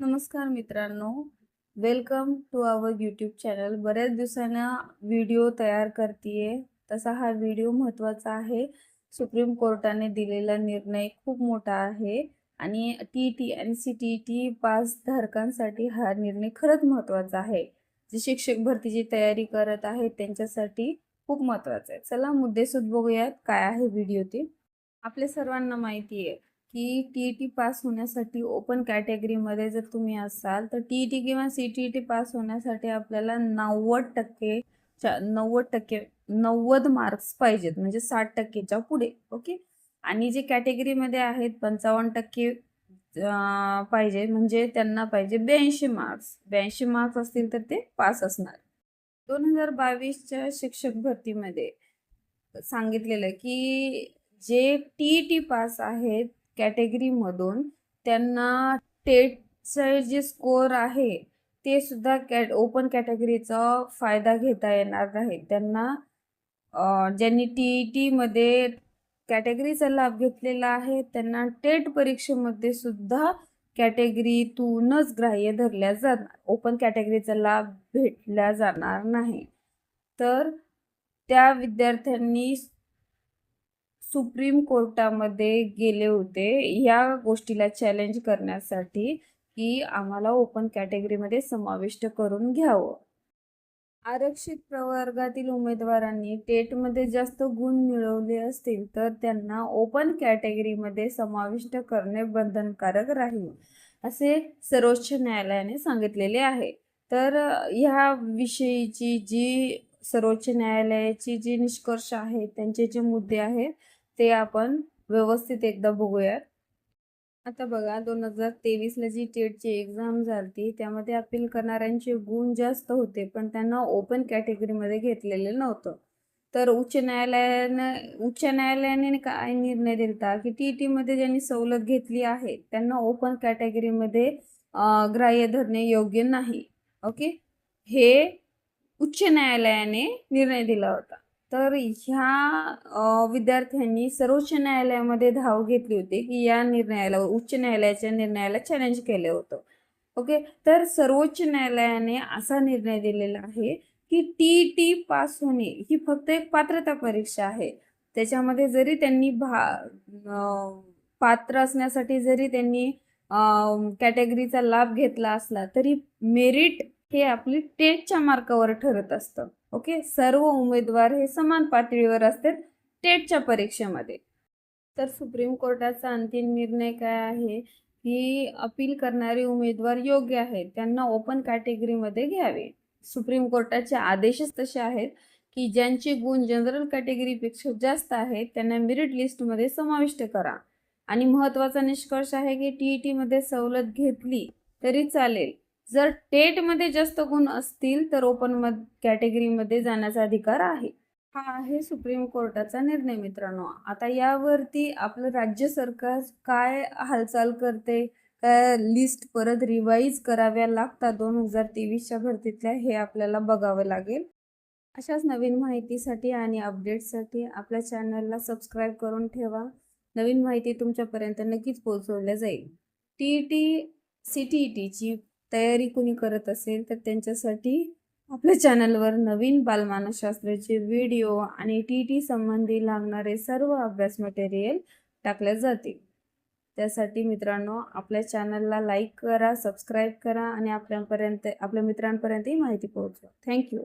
नमस्कार मित्रांनो, welcome to our YouTube channel. बऱ्याच दिवसांना व्हिडिओ तयार करतीये. तसा हा व्हिडिओ महत्त्वाचा आहे. सुप्रीम कोर्टाने दिलेला निर्णय खूप मोठा आहे आणि टी आणि CTET पास धारकांसाठी हा निर्णय खरंच महत्त्वाचा आहे. जे शिक्षक भरतीची तयारी करत आहेत त्यांच्यासाठी खूप महत्त्वाचा आहे. चला मुद्देसूद बघूयात काय आहे व्हिडिओ ते. आपल्या सर्वांना माहिती आहे की TET पास होण्यासाठी ओपन कॅटेगरीमध्ये जर तुम्ही असाल तर TET किंवा CTET पास होण्यासाठी आपल्याला 90% 90 मार्क्स पाहिजेत, म्हणजे 60%च्या पुढे. ओके. आणि जे कॅटेगरीमध्ये आहेत 55% पाहिजे, म्हणजे त्यांना पाहिजे 82 मार्क्स. 82 मार्क्स असतील तर ते पास असणार. 2022च्या शिक्षक भरतीमध्ये सांगितलेलं की जे TET पास आहेत कॅटेगरीमधून त्यांना टेटचे जे स्कोर आहे ते सुद्धा ओपन कॅटेगरीचा फायदा घेता येणार नाही. त्यांना ज्यांनी TET मध्ये कॅटेगरीचा लाभ घेतलेला आहे त्यांना टेट परीक्षेमध्ये सुद्धा कॅटेगरीतूनच ग्राह्य धरल्या जाणार. ओपन कॅटेगरीचा लाभ भेटला जाणार नाही. तर त्या विद्यार्थ्यांनी सुप्रीम कोर्टामध्ये गेले होते या गोष्टीला चॅलेंज करण्यासाठी की आम्हाला ओपन कॅटेगरीमध्ये समाविष्ट करून घ्यावं. आरक्षित प्रवर्गातील उमेदवारांनी टेटमध्ये जास्त गुण मिळवले असतील तर त्यांना ओपन कॅटेगरीमध्ये समाविष्ट करणे बंधनकारक राहील, असे सर्वोच्च न्यायालयाने सांगितलेले आहे. तर ह्या विषयीची जी सर्वोच्च न्यायालयाची जी निष्कर्ष आहे, त्यांचे जे मुद्दे आहेत ते आपण व्यवस्थित एकदा बघूयात. आता बघा, 2023ला जी टेटची एक्झाम झाली त्यामध्ये अपील करणाऱ्यांचे गुण जास्त होते, पण त्यांना ओपन कॅटेगरीमध्ये घेतलेले नव्हतं. तर उच्च न्यायालयाने काय निर्णय दिला की TET मध्ये ज्यांनी सवलत घेतली आहे त्यांना ओपन कॅटेगरीमध्ये ग्राह्य धरणे योग्य नाही. ओके. हे उच्च न्यायालयाने निर्णय दिला होता. तर ह्या विद्यार्थ्यांनी सर्वोच्च न्यायालयामध्ये धाव घेतली होती की या निर्णयाला, उच्च न्यायालयाच्या निर्णयाला चॅलेंज केलं होतं. ओके. तर सर्वोच्च न्यायालयाने असा निर्णय दिलेला आहे की TET पास होणे ही फक्त एक पात्रता परीक्षा आहे. त्याच्यामध्ये जरी त्यांनी पात्र असण्यासाठी जरी त्यांनी कॅटेगरीचा लाभ घेतला असला तरी मेरिट हे आपली टेटच्या मार्कावर ठरत असतं. ओके. सर्व उमेदवार हे समान पातळीवर असतात टेटच्या परीक्षेमध्ये. तर सुप्रीम कोर्टाचा अंतिम निर्णय काय आहे की अपील करणारे उमेदवार योग्य आहेत त्यांना ओपन कॅटेगरीमध्ये घ्यावे. सुप्रीम कोर्टाचे आदेशच तसे आहेत की ज्यांचे गुण जनरल कॅटेगरीपेक्षा जास्त आहेत त्यांना मेरिट लिस्टमध्ये समाविष्ट करा. आणि महत्त्वाचा निष्कर्ष आहे की TET मध्ये सवलत घेतली तरी चालेल, जर टेटमध्ये जास्त गुण असतील तर ओपन कॅटेगरीमध्ये जाण्याचा अधिकार आहे. हा आहे सुप्रीम कोर्टाचा निर्णय मित्रांनो. आता यावरती आपलं राज्य सरकार काय हालचाल करते, काय लिस्ट परत रिवाईज कराव्या लागतात 2023च्या भरतीतल्या, हे आपल्याला बघावं लागेल. अशाच नवीन माहितीसाठी आणि अपडेट्ससाठी आपल्या चॅनलला सबस्क्राईब करून ठेवा. नवीन माहिती तुमच्यापर्यंत नक्कीच पोहोचवल्या जाईल. TET CTETची तयारी कुणी करत असेल तर त्यांच्यासाठी आपल्या चॅनलवर नवीन बालमानसशास्त्राचे व्हिडिओ आणि TET संबंधी लागणारे सर्व अभ्यास मटेरियल टाकले जातील. त्यासाठी मित्रांनो आपल्या चॅनलला लाईक करा, सबस्क्राईब करा आणि आपल्या मित्रांपर्यंत ही माहिती पोहोचवा. थँक्यू.